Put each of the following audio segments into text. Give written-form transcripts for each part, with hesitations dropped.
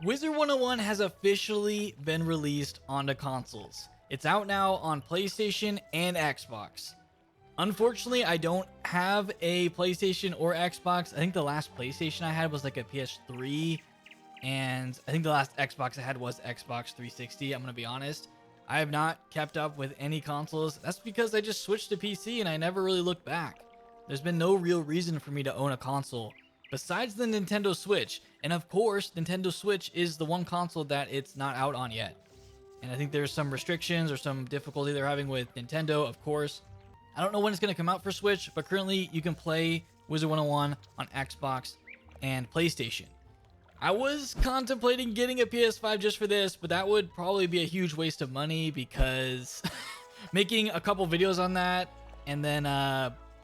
Wizard101 has officially been released onto consoles. It's out now on PlayStation and Xbox. Unfortunately, I don't have a PlayStation or Xbox. I think the last PlayStation I had was like a PS3, and I think the last Xbox I had was Xbox 360. I'm going to be honest. I have not kept up with any consoles. That's because I just switched to PC and I never really looked back. There's been no real reason for me to own a console besides the Nintendo Switch. And of course, Nintendo Switch is the one console that it's not out on yet. And I think there's some restrictions or some difficulty they're having with Nintendo, of course. I don't know when it's going to come out for Switch, but currently you can play Wizard101 on Xbox and PlayStation. I was contemplating getting a PS5 just for this, but that would probably be a huge waste of money because making a couple videos on that and then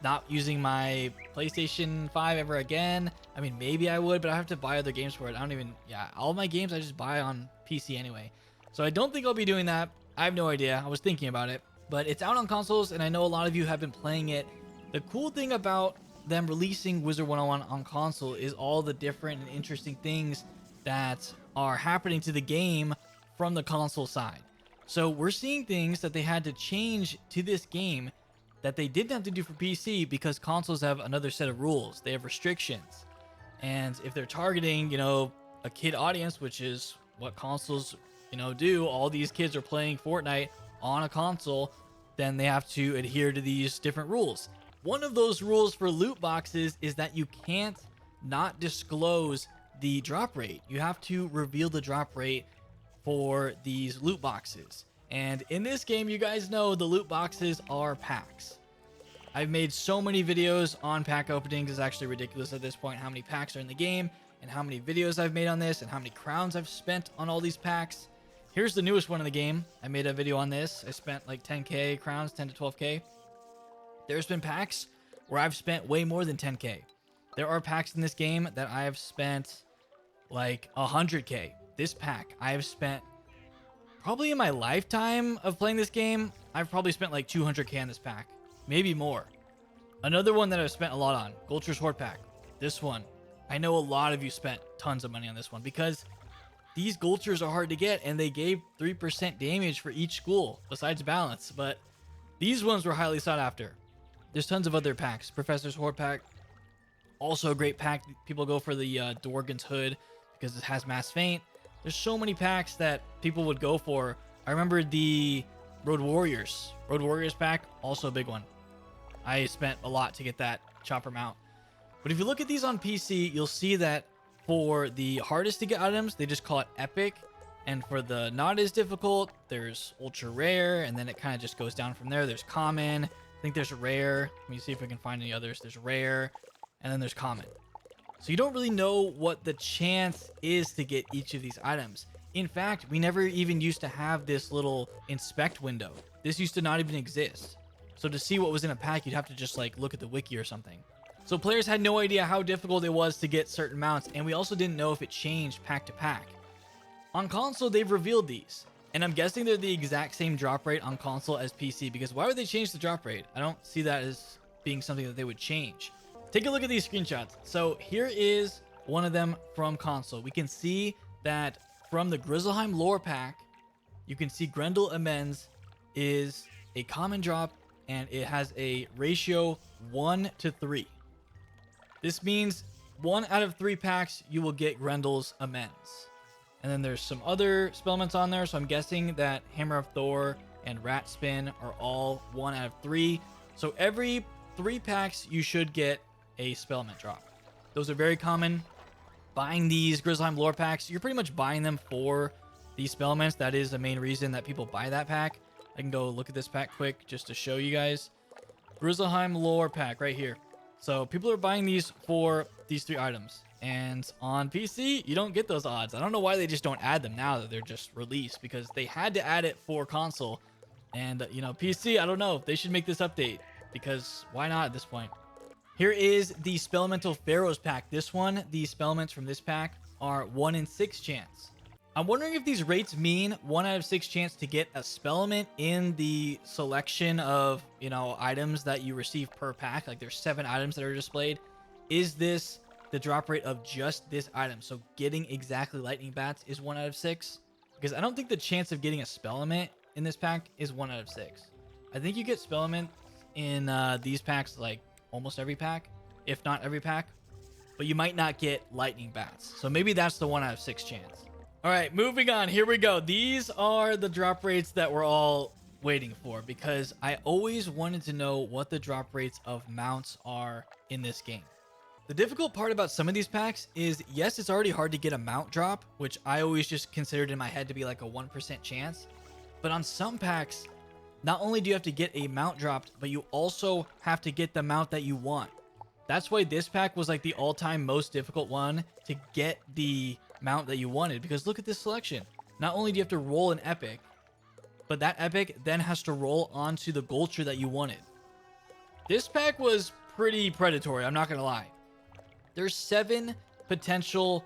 not using my PlayStation 5 ever again. I mean, maybe I would, but I have to buy other games for it. I don't even, all my games I just buy on PC anyway. So I don't think I'll be doing that. I have no idea. I was thinking about it, but it's out on consoles and I know a lot of you have been playing it. The cool thing about them releasing Wizard101 on console is all the different and interesting things that are happening to the game from the console side. So we're seeing things that they had to change to this game that they didn't have to do for PC because consoles have another set of rules. They have restrictions. And if they're targeting, a kid audience, which is what consoles, do, all these kids are playing Fortnite on a console, then they have to adhere to these different rules. One of those rules for loot boxes is that you can't not disclose the drop rate. You have to reveal the drop rate for these loot boxes. And in this game, you guys know the loot boxes are packs. I've made so many videos on pack openings. It's actually ridiculous at this point how many packs are in the game and how many videos I've made on this and how many crowns I've spent on all these packs. Here's the newest one in the game. I made a video on this. I spent like 10k crowns, 10 to 12k. There's been packs where I've spent way more than 10k. There are packs in this game that I have spent like 100k. This pack I have spent probably in my lifetime of playing this game, I've probably spent like 200k on this pack, maybe more. Another one that I've spent a lot on, Gulcher's Horde pack. This one, I know a lot of you spent tons of money on this one because these Gulchers are hard to get and they gave 3% damage for each school besides balance, but these ones were highly sought after. There's tons of other packs. Professor's Horde pack, also a great pack. People go for the Dorgan's Hood because it has Mass Feint. There's so many packs that people would go for. I remember the Road Warriors pack, also a big one. I spent a lot to get that chopper mount. But if you look at these on PC, you'll see that for the hardest to get items, they just call it epic. And for the not as difficult, there's ultra rare, and then it kind of just goes down from there. There's common. I think there's rare. Let me see if we can find any others. There's rare, and then there's common. So you don't really know what the chance is to get each of these items. In fact, we never even used to have this little inspect window. This used to not even exist. So to see what was in a pack, you'd have to just like look at the wiki or something. So players had no idea how difficult it was to get certain mounts, and we also didn't know if it changed pack to pack. On console, they've revealed these, and I'm guessing they're the exact same drop rate on console as PC, because why would they change the drop rate? I don't see that as being something that they would change. Take a look at these screenshots. So here is one of them from console. We can see that from the Grizzleheim lore pack, you can see Grendel Amends is a common drop, and it has a ratio 1-3. This means 1 out of 3 packs, you will get Grendel's Amends. And then there's some other spellments on there. So I'm guessing that Hammer of Thor and Rat Spin are all 1 out of 3. So every 3 packs, you should get a spellment drop. Those are very common. Buying these Grizzleheim lore packs, you're pretty much buying them for these spellments. That is the main reason that people buy that pack. I can go look at this pack quick just to show you guys. Grizzleheim lore pack right here. So people are buying these for these 3 items. And on PC, you don't get those odds. I don't know why they just don't add them now that they're just released, because they had to add it for console. And, PC, I don't know. They should make this update, because why not at this point? Here is the Spellmental Pharaohs pack. This one, the spellments from this pack are 1 in 6 chance. I'm wondering if these rates mean 1 out of 6 chance to get a spellment in the selection of, items that you receive per pack. Like there's 7 items that are displayed. Is this the drop rate of just this item, so getting exactly lightning bats, is 1 out of 6. Because I don't think the chance of getting a spell element in this pack is 1 out of 6. I think you get spell element in these packs like almost every pack, if not every pack. But you might not get lightning bats. So maybe that's the 1 out of 6 chance. All right, moving on. Here we go. These are the drop rates that we're all waiting for, because I always wanted to know what the drop rates of mounts are in this game. The difficult part about some of these packs is, yes, it's already hard to get a mount drop, which I always just considered in my head to be like a 1% chance. But on some packs, not only do you have to get a mount dropped, but you also have to get the mount that you want. That's why this pack was like the all-time most difficult one to get the mount that you wanted, because look at this selection. Not only do you have to roll an epic, but that epic then has to roll onto the Gulcher that you wanted. This pack was pretty predatory, I'm not gonna lie. There's 7 potential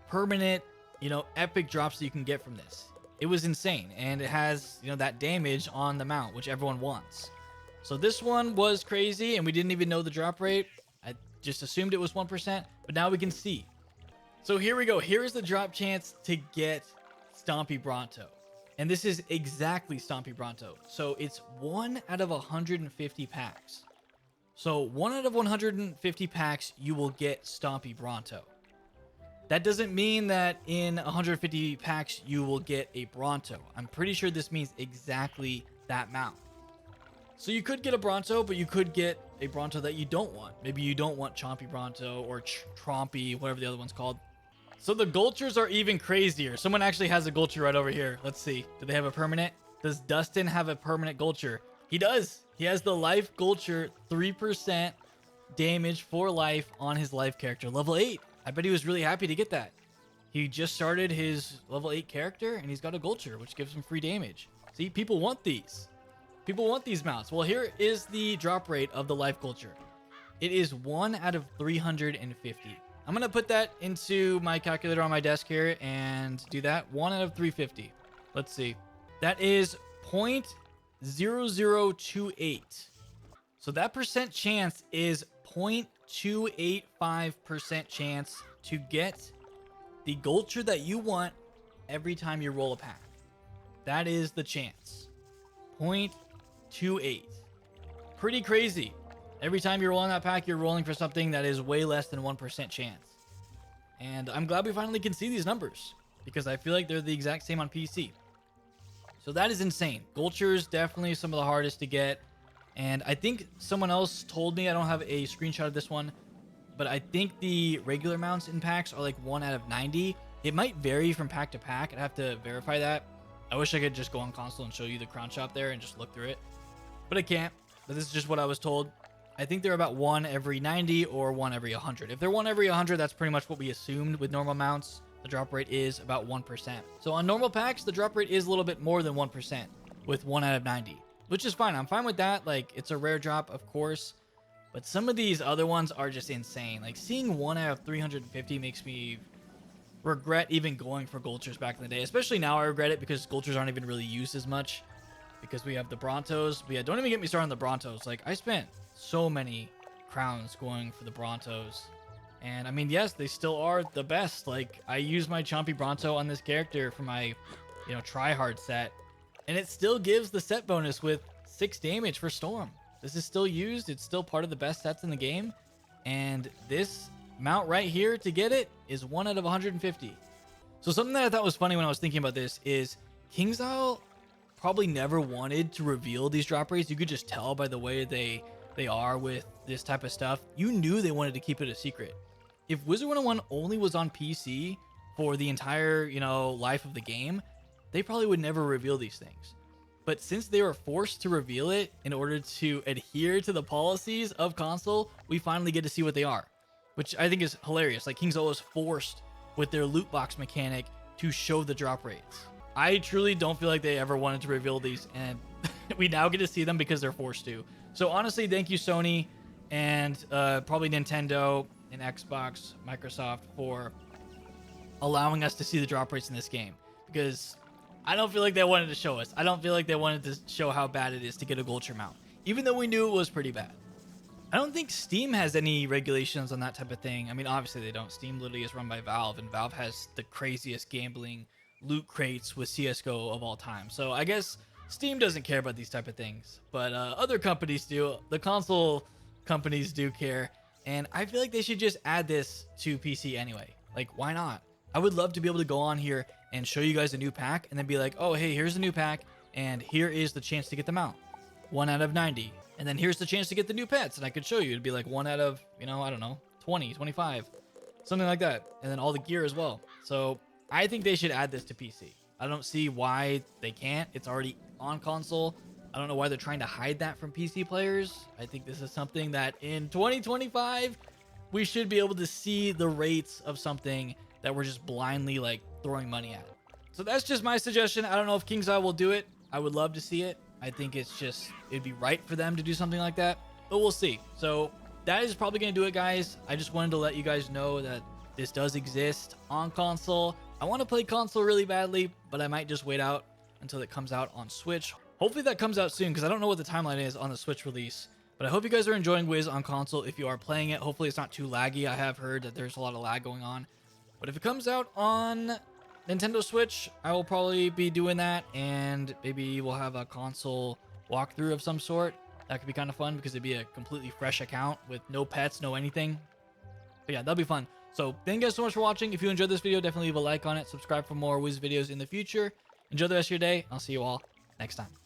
permanent, epic drops that you can get from this. It was insane, and it has, that damage on the mount, which everyone wants. So this one was crazy, and we didn't even know the drop rate. I just assumed it was 1%, but now we can see. So here we go. Here is the drop chance to get Stompy Bronto. And this is exactly Stompy Bronto. So it's 1 out of 150 packs. So 1 out of 150 packs, you will get Stompy Bronto. That doesn't mean that in 150 packs, you will get a Bronto. I'm pretty sure this means exactly that mount. So you could get a Bronto, but you could get a Bronto that you don't want. Maybe you don't want Chompy Bronto or Trompy, whatever the other one's called. So the Gulchers are even crazier. Someone actually has a Gulcher right over here. Let's see. Do they have a permanent? Does Dustin have a permanent Gulcher? He does. He has the life Gulcher, 3% damage for life on his life character. Level 8. I bet he was really happy to get that. He just started his level 8 character, and he's got a Gulcher, which gives him free damage. See, people want these. People want these mounts. Well, here is the drop rate of the life Gulcher. It is 1 out of 350. I'm going to put that into my calculator on my desk here and do that. 1 out of 350. Let's see. That is 0.0028. So that percent chance is 0.285% chance to get the Gulcher that you want every time you roll a pack. That is the chance. 0.28. Pretty crazy. Every time you're rolling that pack, you're rolling for something that is way less than 1% chance. And I'm glad we finally can see these numbers, because I feel like they're the exact same on PC. So that is insane. Gulcher's definitely some of the hardest to get. And I think someone else told me, I don't have a screenshot of this one, but I think the regular mounts in packs are like 1 out of 90. It might vary from pack to pack. I'd have to verify that. I wish I could just go on console and show you the crown shop there and just look through it, but I can't. But this is just what I was told. I think they're about 1 every 90 or 1 every 100. If they're 1 every 100, that's pretty much what we assumed with normal mounts. The drop rate is about 1%. So on normal packs, the drop rate is a little bit more than 1% with 1 out of 90, which is fine. I'm fine with that. Like, it's a rare drop, of course, but some of these other ones are just insane. Like, seeing 1 out of 350 makes me regret even going for Gulchers back in the day. Especially now, I regret it because Gulchers aren't even really used as much because we have the Brontos. But yeah, don't even get me started on the Brontos. Like, I spent so many crowns going for the Brontos. And I mean, yes, they still are the best. Like, I use my Chompy Bronto on this character for my, try-hard set. And it still gives the set bonus with 6 damage for Storm. This is still used. It's still part of the best sets in the game. And this mount right here to get it is 1 out of 150. So something that I thought was funny when I was thinking about this is KingsIsle probably never wanted to reveal these drop rates. You could just tell by the way they are with this type of stuff. You knew they wanted to keep it a secret. If Wizard101 only was on PC for the entire, life of the game, they probably would never reveal these things. But since they were forced to reveal it in order to adhere to the policies of console, we finally get to see what they are, which I think is hilarious. Like, KingsIsle was forced with their loot box mechanic to show the drop rates. I truly don't feel like they ever wanted to reveal these, and we now get to see them because they're forced to. So honestly, thank you, Sony, and probably Nintendo and Xbox, Microsoft, for allowing us to see the drop rates in this game, because I don't feel like they wanted to show us. I don't feel like they wanted to show how bad it is to get a Gulcher mount, even though we knew it was pretty bad. I don't think Steam has any regulations on that type of thing. I mean, obviously they don't. Steam literally is run by Valve, and Valve has the craziest gambling loot crates with CS:GO of all time. So I guess Steam doesn't care about these type of things, but other companies do. The console companies do care, and I feel like they should just add this to PC anyway. Like, why not? I would love to be able to go on here and show you guys a new pack, and then be like, oh, hey, here's a new pack, and here is the chance to get them out. 1 out of 90. And then here's the chance to get the new pets, and I could show you. It'd be like 1 out of, you know, I don't know, 20, 25, something like that. And then all the gear as well. So I think they should add this to PC. I don't see why they can't. It's already on console. I don't know why they're trying to hide that from PC players. I think this is something that in 2025, we should be able to see the rates of something that we're just blindly like throwing money at. So that's just my suggestion. I don't know if King's Eye will do it. I would love to see it. I think it'd be right for them to do something like that, but we'll see. So that is probably going to do it, guys. I just wanted to let you guys know that this does exist on console. I want to play console really badly, but I might just wait out until it comes out on Switch. Hopefully that comes out soon, because I don't know what the timeline is on the Switch release, but I hope you guys are enjoying Wiz on console. If you are playing it, hopefully it's not too laggy. I have heard that there's a lot of lag going on, but if it comes out on Nintendo Switch, I will probably be doing that, and maybe we'll have a console walkthrough of some sort. That could be kind of fun, because it'd be a completely fresh account with no pets, no anything. But yeah, that'll be fun. So thank you guys so much for watching. If you enjoyed this video, definitely leave a like on it. Subscribe for more Wiz videos in the future. Enjoy the rest of your day. I'll see you all next time.